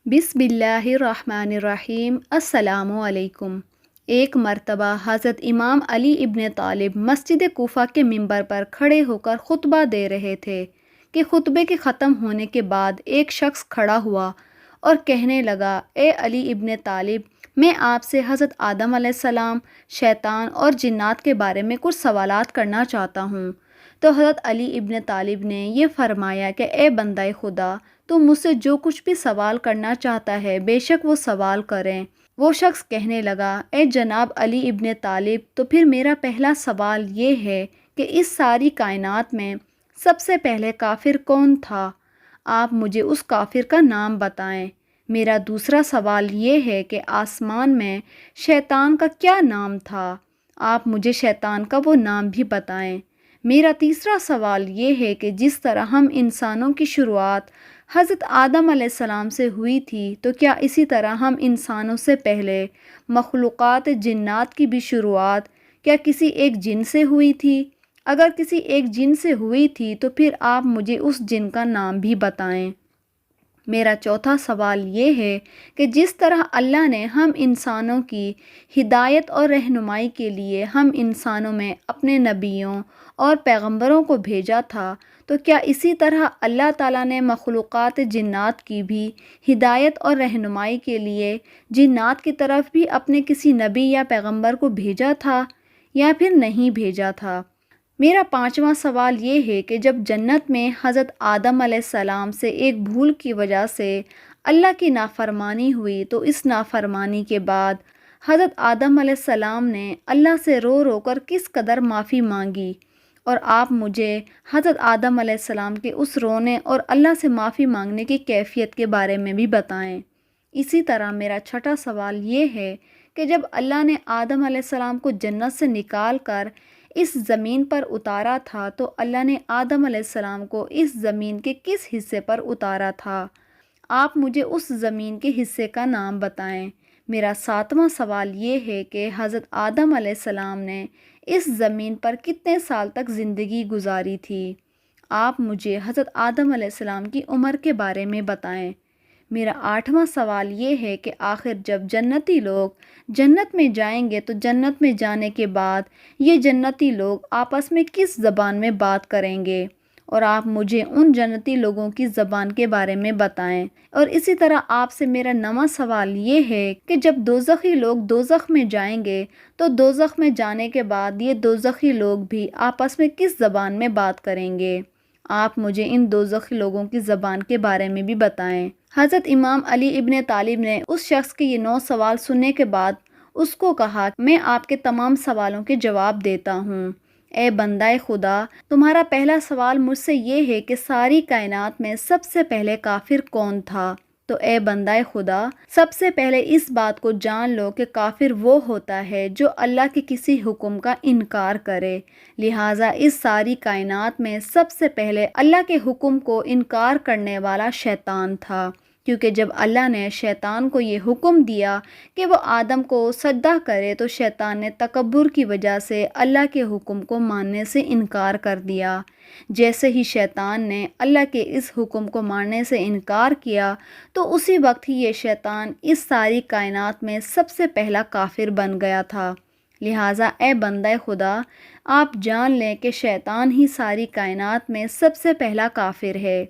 بسم اللہ الرحمن الرحیم۔ السلام علیکم۔ ایک مرتبہ حضرت امام علی ابن طالب مسجد کوفہ کے ممبر پر کھڑے ہو کر خطبہ دے رہے تھے کہ خطبے کے ختم ہونے کے بعد ایک شخص کھڑا ہوا اور کہنے لگا، اے علی ابن طالب، میں آپ سے حضرت آدم علیہ السلام، شیطان اور جنات کے بارے میں کچھ سوالات کرنا چاہتا ہوں۔ تو حضرت علی ابن طالب نے یہ فرمایا کہ اے بندہ خدا، تو مجھ سے جو کچھ بھی سوال کرنا چاہتا ہے بے شک وہ سوال کریں۔ وہ شخص کہنے لگا، اے جناب علی ابن طالب، تو پھر میرا پہلا سوال یہ ہے کہ اس ساری کائنات میں سب سے پہلے کافر کون تھا؟ آپ مجھے اس کافر کا نام بتائیں۔ میرا دوسرا سوال یہ ہے کہ آسمان میں شیطان کا کیا نام تھا؟ آپ مجھے شیطان کا وہ نام بھی بتائیں۔ میرا تیسرا سوال یہ ہے کہ جس طرح ہم انسانوں کی شروعات حضرت آدم علیہ السلام سے ہوئی تھی، تو کیا اسی طرح ہم انسانوں سے پہلے مخلوقات جنات کی بھی شروعات کیا کسی ایک جن سے ہوئی تھی؟ اگر کسی ایک جن سے ہوئی تھی تو پھر آپ مجھے اس جن کا نام بھی بتائیں۔ میرا چوتھا سوال یہ ہے کہ جس طرح اللہ نے ہم انسانوں کی ہدایت اور رہنمائی کے لیے ہم انسانوں میں اپنے نبیوں اور پیغمبروں کو بھیجا تھا، تو کیا اسی طرح اللہ تعالیٰ نے مخلوقات جنات کی بھی ہدایت اور رہنمائی کے لیے جنات کی طرف بھی اپنے کسی نبی یا پیغمبر کو بھیجا تھا یا پھر نہیں بھیجا تھا؟ میرا پانچواں سوال یہ ہے کہ جب جنت میں حضرت آدم علیہ السلام سے ایک بھول کی وجہ سے اللہ کی نافرمانی ہوئی، تو اس نافرمانی کے بعد حضرت آدم علیہ السلام نے اللہ سے رو رو کر کس قدر معافی مانگی؟ اور آپ مجھے حضرت آدم علیہ السلام کے اس رونے اور اللہ سے معافی مانگنے کی کیفیت کے بارے میں بھی بتائیں۔ اسی طرح میرا چھٹا سوال یہ ہے کہ جب اللہ نے آدم علیہ السلام کو جنت سے نکال کر اس زمین پر اتارا تھا، تو اللہ نے آدم علیہ السلام کو اس زمین کے کس حصے پر اتارا تھا؟ آپ مجھے اس زمین کے حصے کا نام بتائیں۔ میرا ساتواں سوال یہ ہے کہ حضرت آدم علیہ السلام نے اس زمین پر کتنے سال تک زندگی گزاری تھی؟ آپ مجھے حضرت آدم علیہ السلام کی عمر کے بارے میں بتائیں۔ میرا آٹھواں سوال یہ ہے کہ آخر جب جنتی لوگ جنت میں جائیں گے تو جنت میں جانے کے بعد یہ جنتی لوگ آپس میں کس زبان میں بات کریں گے؟ اور آپ مجھے ان جنتی لوگوں کی زبان کے بارے میں بتائیں۔ اور اسی طرح آپ سے میرا نواں سوال یہ ہے کہ جب دوزخی لوگ دوزخ میں جائیں گے تو دوزخ میں جانے کے بعد یہ دوزخی لوگ بھی آپس میں کس زبان میں بات کریں گے؟ آپ مجھے ان دوزخی لوگوں کی زبان کے بارے میں بھی بتائیں۔ حضرت امام علی ابن طالب نے اس شخص کے یہ 9 سوال سننے کے بعد اس کو کہا، میں آپ کے تمام سوالوں کے جواب دیتا ہوں۔ اے بندہ خدا، تمہارا پہلا سوال مجھ سے یہ ہے کہ ساری کائنات میں سب سے پہلے کافر کون تھا؟ تو اے بندہ خدا، سب سے پہلے اس بات کو جان لو کہ کافر وہ ہوتا ہے جو اللہ کے کسی حکم کا انکار کرے۔ لہٰذا اس ساری کائنات میں سب سے پہلے اللہ کے حکم کو انکار کرنے والا شیطان تھا، کیونکہ جب اللہ نے شیطان کو یہ حکم دیا کہ وہ آدم کو سجدہ کرے تو شیطان نے تکبر کی وجہ سے اللہ کے حکم کو ماننے سے انکار کر دیا۔ جیسے ہی شیطان نے اللہ کے اس حکم کو ماننے سے انکار کیا، تو اسی وقت ہی یہ شیطان اس ساری کائنات میں سب سے پہلا کافر بن گیا تھا۔ لہٰذا اے بندہ خدا، آپ جان لیں کہ شیطان ہی ساری کائنات میں سب سے پہلا کافر ہے۔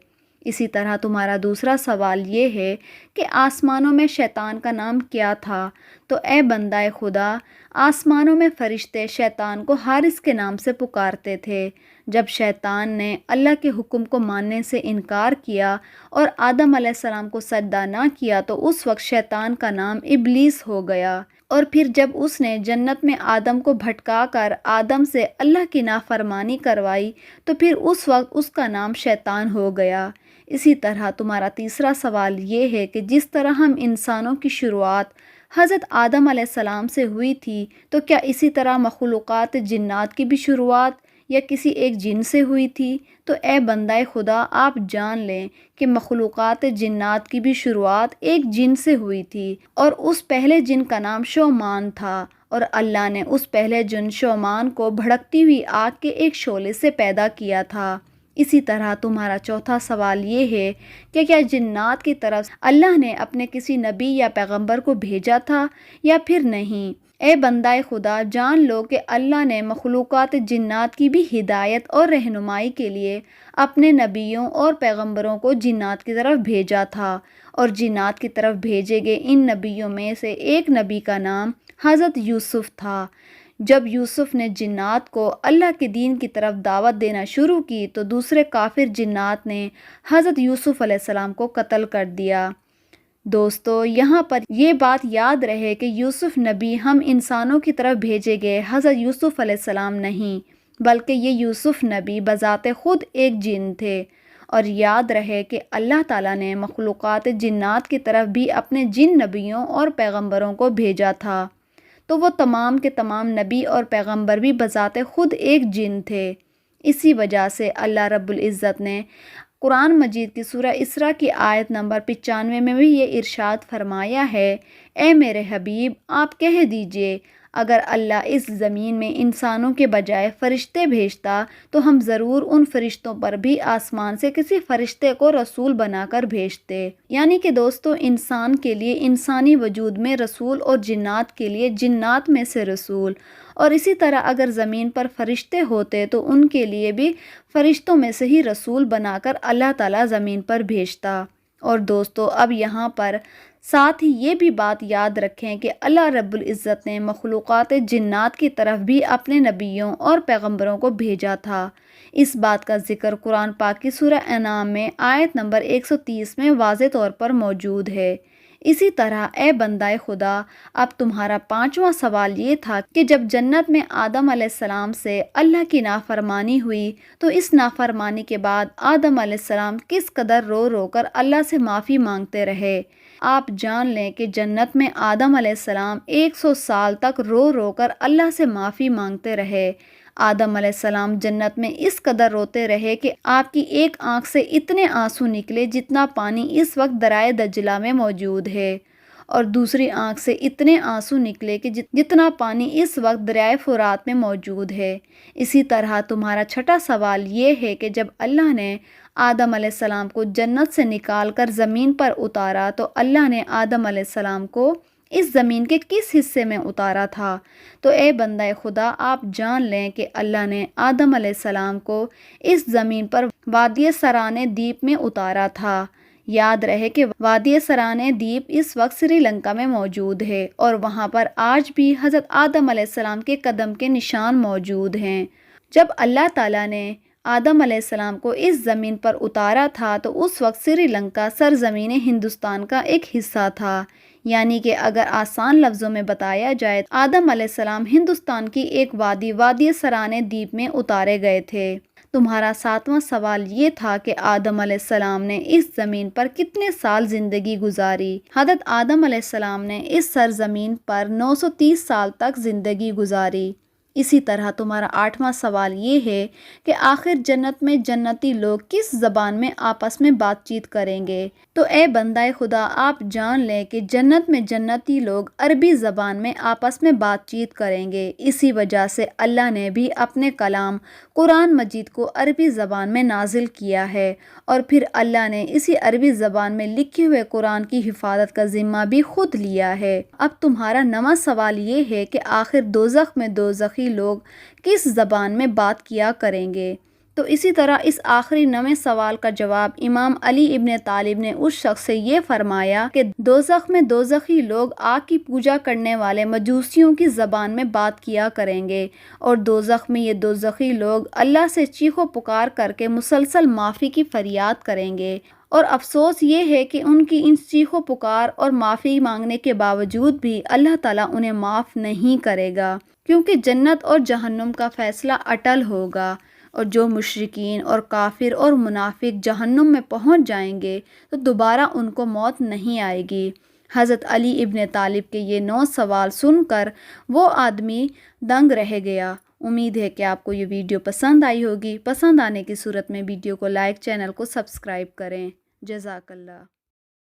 اسی طرح تمہارا دوسرا سوال یہ ہے کہ آسمانوں میں شیطان کا نام کیا تھا؟ تو اے بندہ خدا، آسمانوں میں فرشتے شیطان کو حارث کے نام سے پکارتے تھے۔ جب شیطان نے اللہ کے حکم کو ماننے سے انکار کیا اور آدم علیہ السلام کو سجدہ نہ کیا، تو اس وقت شیطان کا نام ابلیس ہو گیا۔ اور پھر جب اس نے جنت میں آدم کو بھٹکا کر آدم سے اللہ کی نافرمانی کروائی، تو پھر اس وقت اس کا نام شیطان ہو گیا۔ اسی طرح تمہارا تیسرا سوال یہ ہے کہ جس طرح ہم انسانوں کی شروعات حضرت آدم علیہ السلام سے ہوئی تھی، تو کیا اسی طرح مخلوقات جنات کی بھی شروعات یا کسی ایک جن سے ہوئی تھی؟ تو اے بندہ خدا، آپ جان لیں کہ مخلوقات جنات کی بھی شروعات ایک جن سے ہوئی تھی، اور اس پہلے جن کا نام شومان تھا، اور اللہ نے اس پہلے جن شومان کو بھڑکتی ہوئی آگ کے ایک شعلے سے پیدا کیا تھا۔ اسی طرح تمہارا چوتھا سوال یہ ہے کہ کیا جنات کی طرف اللہ نے اپنے کسی نبی یا پیغمبر کو بھیجا تھا یا پھر نہیں؟ اے بندہ خدا، جان لو کہ اللہ نے مخلوقات جنات کی بھی ہدایت اور رہنمائی کے لیے اپنے نبیوں اور پیغمبروں کو جنات کی طرف بھیجا تھا، اور جنات کی طرف بھیجے گئے ان نبیوں میں سے ایک نبی کا نام حضرت یوسف تھا۔ جب یوسف نے جنات کو اللہ کے دین کی طرف دعوت دینا شروع کی تو دوسرے کافر جنات نے حضرت یوسف علیہ السلام کو قتل کر دیا۔ دوستو، یہاں پر یہ بات یاد رہے کہ یوسف نبی ہم انسانوں کی طرف بھیجے گئے حضرت یوسف علیہ السلام نہیں، بلکہ یہ یوسف نبی بذات خود ایک جن تھے۔ اور یاد رہے کہ اللہ تعالیٰ نے مخلوقات جنات کی طرف بھی اپنے جن نبیوں اور پیغمبروں کو بھیجا تھا، تو وہ تمام کے تمام نبی اور پیغمبر بھی بذات خود ایک جن تھے۔ اسی وجہ سے اللہ رب العزت نے قرآن مجید کی سورہ اسراء کی آیت نمبر 95 میں بھی یہ ارشاد فرمایا ہے، اے میرے حبیب، آپ کہہ دیجئے، اگر اللہ اس زمین میں انسانوں کے بجائے فرشتے بھیجتا تو ہم ضرور ان فرشتوں پر بھی آسمان سے کسی فرشتے کو رسول بنا کر بھیجتے۔ یعنی کہ دوستو، انسان کے لیے انسانی وجود میں رسول اور جنات کے لیے جنات میں سے رسول، اور اسی طرح اگر زمین پر فرشتے ہوتے تو ان کے لیے بھی فرشتوں میں سے ہی رسول بنا کر اللہ تعالیٰ زمین پر بھیجتا۔ اور دوستو، اب یہاں پر ساتھ ہی یہ بھی بات یاد رکھیں کہ اللہ رب العزت نے مخلوقات جنات کی طرف بھی اپنے نبیوں اور پیغمبروں کو بھیجا تھا۔ اس بات کا ذکر قرآن پاک کی سورہ انعام میں آیت نمبر 130 میں واضح طور پر موجود ہے۔ اسی طرح اے بندہ خدا، اب تمہارا پانچواں سوال یہ تھا کہ جب جنت میں آدم علیہ السلام سے اللہ کی نافرمانی ہوئی تو اس نافرمانی کے بعد آدم علیہ السلام کس قدر رو رو کر اللہ سے معافی مانگتے رہے۔ آپ جان لیں کہ جنت میں آدم علیہ السلام 100 سال تک رو رو کر اللہ سے معافی مانگتے رہے۔ آدم علیہ السلام جنت میں اس قدر روتے رہے کہ آپ کی ایک آنکھ سے اتنے آنسو نکلے جتنا پانی اس وقت دریائے دجلہ میں موجود ہے، اور دوسری آنکھ سے اتنے آنسو نکلے کہ جتنا پانی اس وقت دریائے فرات میں موجود ہے۔ اسی طرح تمہارا چھٹا سوال یہ ہے کہ جب اللہ نے آدم علیہ السلام کو جنت سے نکال کر زمین پر اتارا تو اللہ نے آدم علیہ السلام کو اس زمین کے کس حصے میں اتارا تھا؟ تو اے بندہ خدا، آپ جان لیں کہ اللہ نے آدم علیہ السلام کو اس زمین پر وادی سرانے دیپ میں اتارا تھا۔ یاد رہے کہ وادی سرانے دیپ اس وقت سری لنکا میں موجود ہے، اور وہاں پر آج بھی حضرت آدم علیہ السلام کے قدم کے نشان موجود ہیں۔ جب اللہ تعالیٰ نے آدم علیہ السلام کو اس زمین پر اتارا تھا تو اس وقت سری لنکا سرزمین ہندوستان کا ایک حصہ تھا۔ یعنی کہ اگر آسان لفظوں میں بتایا جائے، آدم علیہ السلام ہندوستان کی ایک وادی سرانے دیپ میں اتارے گئے تھے۔ تمہارا ساتواں سوال یہ تھا کہ آدم علیہ السلام نے اس زمین پر کتنے سال زندگی گزاری؟ حضرت آدم علیہ السلام نے اس سرزمین پر 930 سال تک زندگی گزاری۔ اسی طرح تمہارا آٹھواں سوال یہ ہے کہ آخر جنت میں جنتی لوگ کس زبان میں آپس میں بات چیت کریں گے؟ تو اے بندہ خدا، آپ جان لیں کہ جنت میں جنتی لوگ عربی زبان میں آپس میں بات چیت کریں گے۔ اسی وجہ سے اللہ نے بھی اپنے کلام قرآن مجید کو عربی زبان میں نازل کیا ہے، اور پھر اللہ نے اسی عربی زبان میں لکھے ہوئے قرآن کی حفاظت کا ذمہ بھی خود لیا ہے۔ اب تمہارا نواں سوال یہ ہے کہ آخر دوزخ میں دوزخی لوگ کس زبان میں بات کیا کریں گے؟ تو اسی طرح اس آخری نویں سوال کا جواب امام علی ابن طالب نے اس شخص سے یہ فرمایا کہ دوزخ میں دوزخی لوگ آگ کی پوجا کرنے والے مجوسیوں کی زبان میں بات کیا کریں گے، اور دوزخ میں یہ دوزخی لوگ اللہ سے چیخ و پکار کر کے مسلسل معافی کی فریاد کریں گے، اور افسوس یہ ہے کہ ان کی ان چیخ و پکار اور معافی مانگنے کے باوجود بھی اللہ تعالیٰ انہیں معاف نہیں کرے گا، کیونکہ جنت اور جہنم کا فیصلہ اٹل ہوگا، اور جو مشرکین اور کافر اور منافق جہنم میں پہنچ جائیں گے تو دوبارہ ان کو موت نہیں آئے گی۔ حضرت علی ابن طالب کے یہ 9 سوال سن کر وہ آدمی دنگ رہ گیا۔ امید ہے کہ آپ کو یہ ویڈیو پسند آئی ہوگی۔ پسند آنے کی صورت میں ویڈیو کو لائک، چینل کو سبسکرائب کریں۔ جزاک اللہ۔